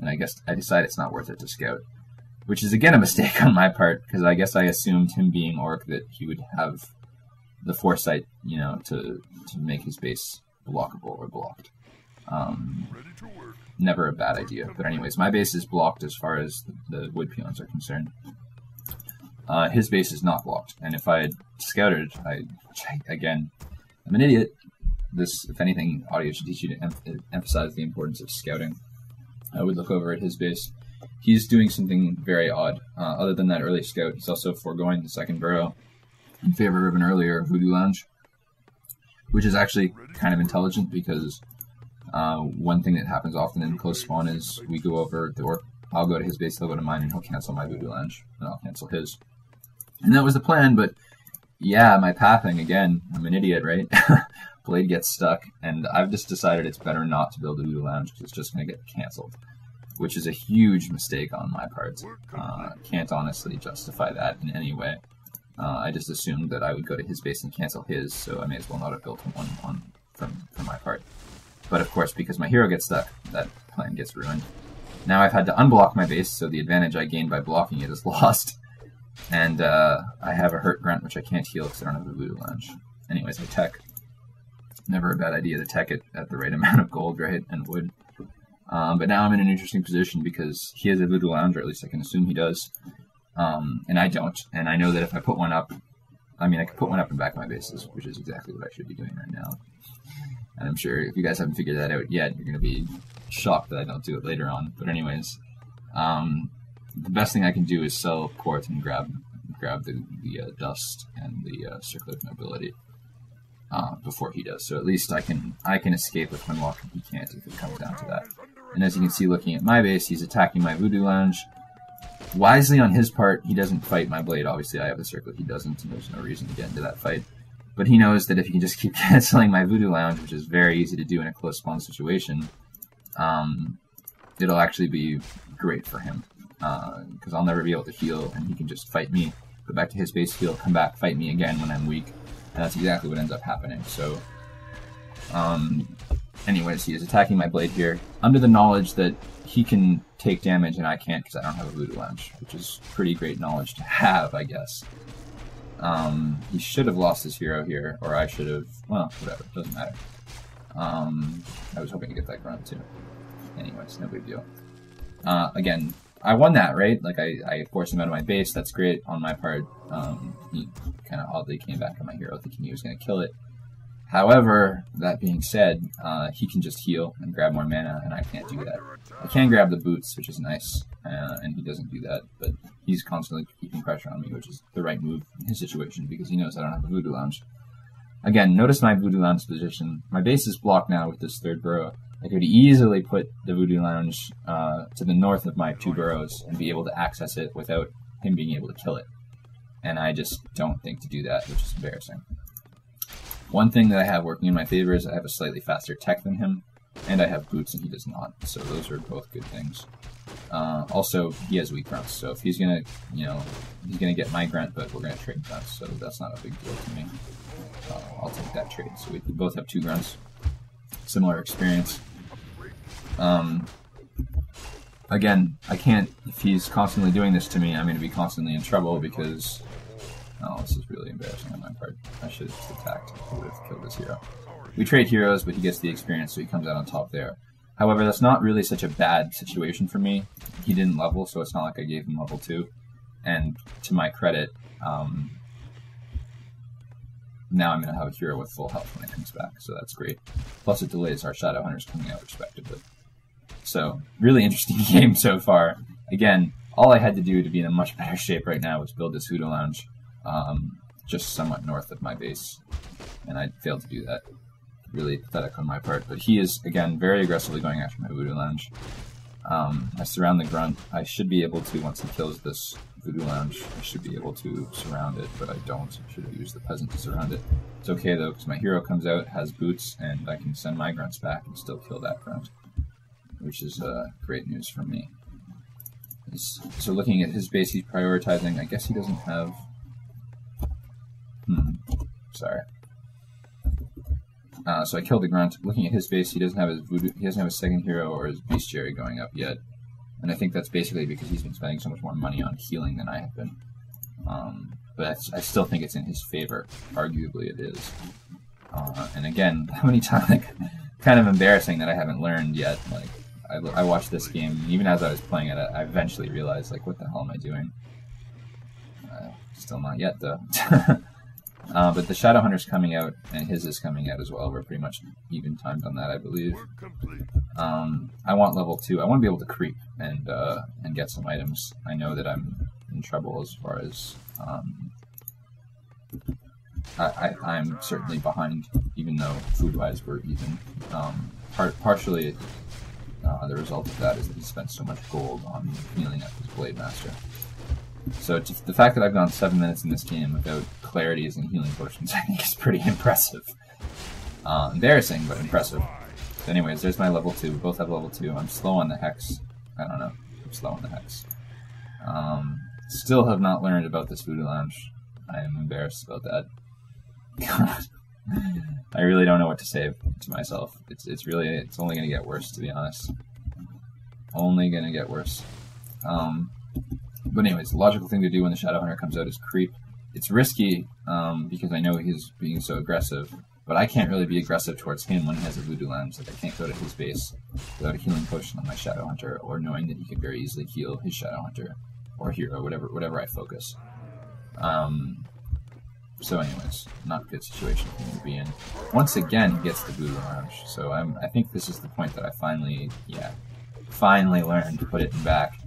and I guess I decide it's not worth it to scout. Which is again a mistake on my part, because I guess I assumed him being Orc that he would have the foresight, you know, to make his base blockable or blocked. Never a bad idea. But anyways, my base is blocked as far as the wood peons are concerned. His base is not blocked, and if I had scouted, again, I'm an idiot. This, if anything, audio should teach you to emphasize the importance of scouting. I would look over at his base. He's doing something very odd. Other than that early scout, he's also foregoing the second burrow in favor of an earlier Voodoo Lounge, which is actually kind of intelligent because one thing that happens often in close spawn is we go over the Orc. I'll go to his base, he'll go to mine, and he'll cancel my Voodoo Lounge, and I'll cancel his. And that was the plan, but yeah, my pathing, again, I'm an idiot, right? Blade gets stuck, and I've just decided it's better not to build a Voodoo Lounge because it's just going to get canceled, which is a huge mistake on my part. Can't honestly justify that in any way. I just assumed that I would go to his base and cancel his, so I may as well not have built one from my part. But of course, because my hero gets stuck, that plan gets ruined. Now I've had to unblock my base, so the advantage I gained by blocking it is lost. And I have a hurt grunt, which I can't heal because I don't have a Voodoo Lounge. Anyways, I tech. Never a bad idea to tech it at the right amount of gold, right, and wood. But now I'm in an interesting position because he has a Voodoo Lounge, or at least I can assume he does. And I don't. And I know that if I put one up, I could put one up in back of my bases, which is exactly what I should be doing right now. And I'm sure if you guys haven't figured that out yet, you're going to be shocked that I don't do it later on. But anyways, the best thing I can do is sell quartz and grab the dust and the circlet of nobility before he does. So at least I can escape with Windwalk, and he can't if it comes down to that. And as you can see, looking at my base, he's attacking my Voodoo Lounge. Wisely on his part, he doesn't fight my blade. Obviously, I have the circlet, he doesn't, and there's no reason to get into that fight. But he knows that if he can just keep canceling my Voodoo Lounge, which is very easy to do in a close spawn situation, it'll actually be great for him. Because I'll never be able to heal, and he can just fight me, go back to his base, heal, come back, fight me again when I'm weak. And that's exactly what ends up happening. So, anyways, he is attacking my blade here, under the knowledge that he can take damage and I can't because I don't have a Voodoo Lounge, which is pretty great knowledge to have, I guess. He should have lost his hero here, or I should have, well, whatever, doesn't matter. I was hoping to get that grunt too. Anyways, no big deal. Again, I won that, right? Like, I forced him out of my base, that's great on my part. He kind of oddly came back on my hero thinking he was going to kill it. However, that being said, he can just heal and grab more mana, and I can't do that. I can grab the boots, which is nice, and he doesn't do that, but he's constantly keeping pressure on me, which is the right move in his situation, because he knows I don't have a Voodoo Lounge. Again, notice my Voodoo Lounge position. My base is blocked now with this third burrow. I could easily put the Voodoo Lounge to the north of my two burrows and be able to access it without him being able to kill it. And I just don't think to do that, which is embarrassing. One thing that I have working in my favor is I have a slightly faster tech than him, and I have boots and he does not, so those are both good things. Also, he has weak grunts, so if he's gonna, he's gonna get my grunt, but we're gonna trade grunts, so that's not a big deal to me. I'll take that trade. So we both have 2 grunts, similar experience. Again, I can't, if he's constantly doing this to me, I'm gonna be constantly in trouble because, oh, this is really embarrassing on my part. I should have just attacked. I would have killed this hero. We trade heroes, but he gets the experience, so he comes out on top there. However, that's not really such a bad situation for me. He didn't level, so it's not like I gave him level 2. And to my credit, now I'm going to have a hero with full health when it comes back, so that's great. Plus it delays our Shadowhunters coming out respectively. So, really interesting game so far. Again, all I had to do to be in a much better shape right now was build this Voodoo Lounge, just somewhat north of my base, and I failed to do that. Really pathetic on my part, but he is, again, very aggressively going after my Voodoo Lounge. I surround the grunt. I should be able to, once he kills this Voodoo Lounge, I should be able to surround it, but I don't. I should have used the peasant to surround it. It's okay though, because my hero comes out, has boots, and I can send my grunts back and still kill that grunt, which is great news for me. So looking at his base, he's prioritizing. I guess he doesn't have... Sorry. So I killed the grunt. Looking at his base, he doesn't have his voodoo. He doesn't have his second hero or his bestiary going up yet. And I think that's basically because he's been spending so much more money on healing than I have been. But I still think it's in his favor. Arguably it is. And again, how many times, like, kind of embarrassing that I haven't learned yet. Like, I watched this game, even as I was playing it, I eventually realized, like, what the hell am I doing? Still not yet, though. But the Shadowhunter's coming out, and his is coming out as well. We're pretty much even timed on that, I believe. I want level 2. I want to be able to creep and get some items. I know that I'm in trouble as far as I'm certainly behind, even though food-wise we're even. Partially, the result of that is that he spent so much gold on healing up his Blade Master. So the fact that I've gone 7 minutes in this game without clarities and healing potions, I think is pretty impressive. Embarrassing, but impressive. So anyways, there's my level 2. We both have level 2. I'm slow on the Hex. I don't know. I'm slow on the Hex. Still have not learned about this Voodoo Lounge. I am embarrassed about that. God. I really don't know what to say to myself. It's only going to get worse, to be honest. Only going to get worse. But anyways, the logical thing to do when the Shadowhunter comes out is creep. It's risky, because I know he's being so aggressive, but I can't really be aggressive towards him when he has a Voodoo Lounge. Like, I can't go to his base without a healing potion on my Shadowhunter, or knowing that he could very easily heal his Shadowhunter, or hero, whatever I focus. So anyways, not a good situation for him to be in. Once again, he gets the Voodoo Lounge, so I think this is the point that I finally learned to put it back.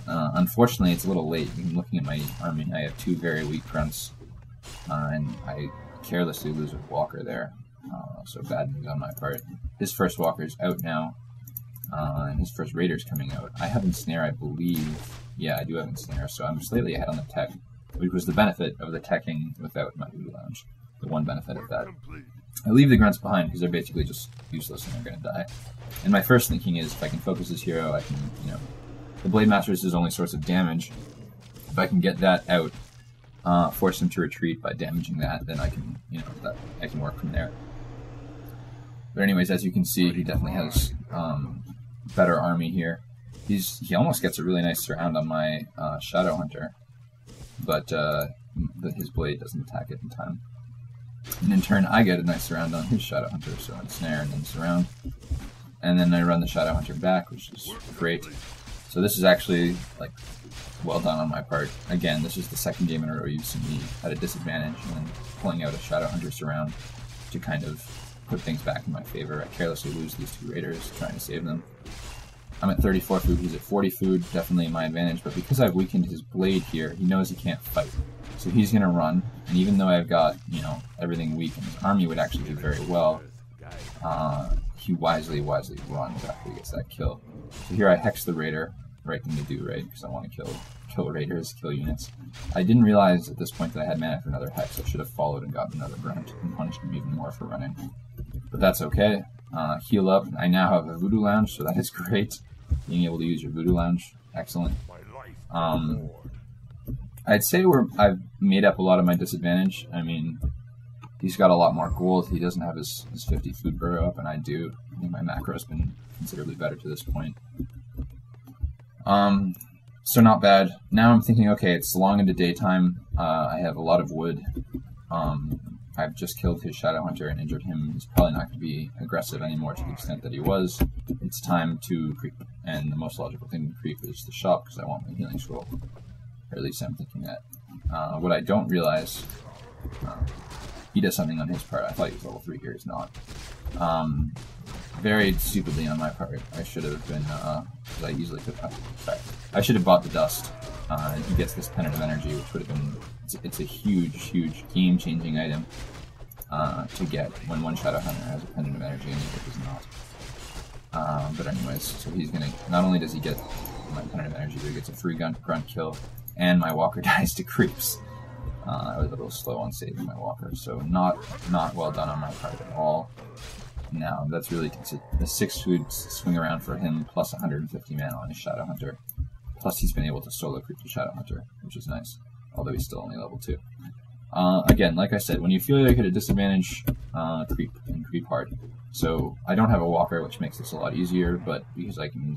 Unfortunately, it's a little late. Even looking at my army, I have 2 very weak grunts, and I carelessly lose with Walker there. So bad news on my part. His first Walker is out now, and his first Raider's coming out. I have Ensnare, I believe. Yeah, I do have Ensnare, so I'm slightly ahead on the tech, which was the benefit of the teching without my Voodoo Lounge. The one benefit of that. I leave the grunts behind because they're basically just useless and they're going to die. And my first thinking is, if I can focus his hero, I can, the Blade Master is his only source of damage. If I can get that out, force him to retreat by damaging that, then I can, I can work from there. But anyways, as you can see, he definitely has better army here. He almost gets a really nice surround on my Shadowhunter, but his blade doesn't attack it in time. And in turn, I get a nice surround on his Shadowhunter, so Ensnare and then surround. And then I run the Shadowhunter back, which is great. So this is actually, like, well done on my part. Again, this is the second game in a row you've seen me at a disadvantage, and then pulling out a Shadowhunter surround to kind of put things back in my favor. I carelessly lose these 2 Raiders, trying to save them. I'm at 34 food, he's at 40 food, definitely in my advantage, but because I've weakened his blade here, he knows he can't fight. So he's going to run, and even though I've got, everything weak, and his army would actually do very well, he wisely runs after he gets that kill. So here I hex the Raider, right thing to do, right? Because I want to kill Raiders, kill units. I didn't realize at this point that I had mana for another hex. I should have followed and gotten another grunt and punished him even more for running. But that's okay. Heal up. I now have a Voodoo Lounge, so that is great. Being able to use your Voodoo Lounge, excellent. I'd say I've made up a lot of my disadvantage. I mean, he's got a lot more gold. He doesn't have his 50 food burrow up, and I do. I think my macro has been considerably better to this point. So not bad. Now I'm thinking, okay, it's long into daytime. I have a lot of wood. I've just killed his Shadowhunter and injured him. He's probably not going to be aggressive anymore to the extent that he was. It's time to creep. And the most logical thing to creep is the shop, because I want my healing scroll. Or at least I'm thinking that. What I don't realize, he does something on his part. I thought he was level 3 here, he's not. Very stupidly on my part. I should have been, because I easily could have, I should have bought the dust. And he gets this Pennant of Energy, which would have been, it's a huge game-changing item to get when one Shadowhunter has a Pennant of Energy and the other does not. But anyways, so he's gonna, not only does he get my Pennant of Energy, but he gets a free grunt kill, and my Walker dies to creeps. I was a little slow on saving my Walker, so not well done on my part at all. Now, that's really the 6 food swing around for him, plus 150 mana on his Shadowhunter. Plus he's been able to solo creep the Shadowhunter, which is nice, although he's still only level 2. Again, like I said, when you feel like at a disadvantage, creep, and creep hard. So I don't have a Walker, which makes this a lot easier, but because I can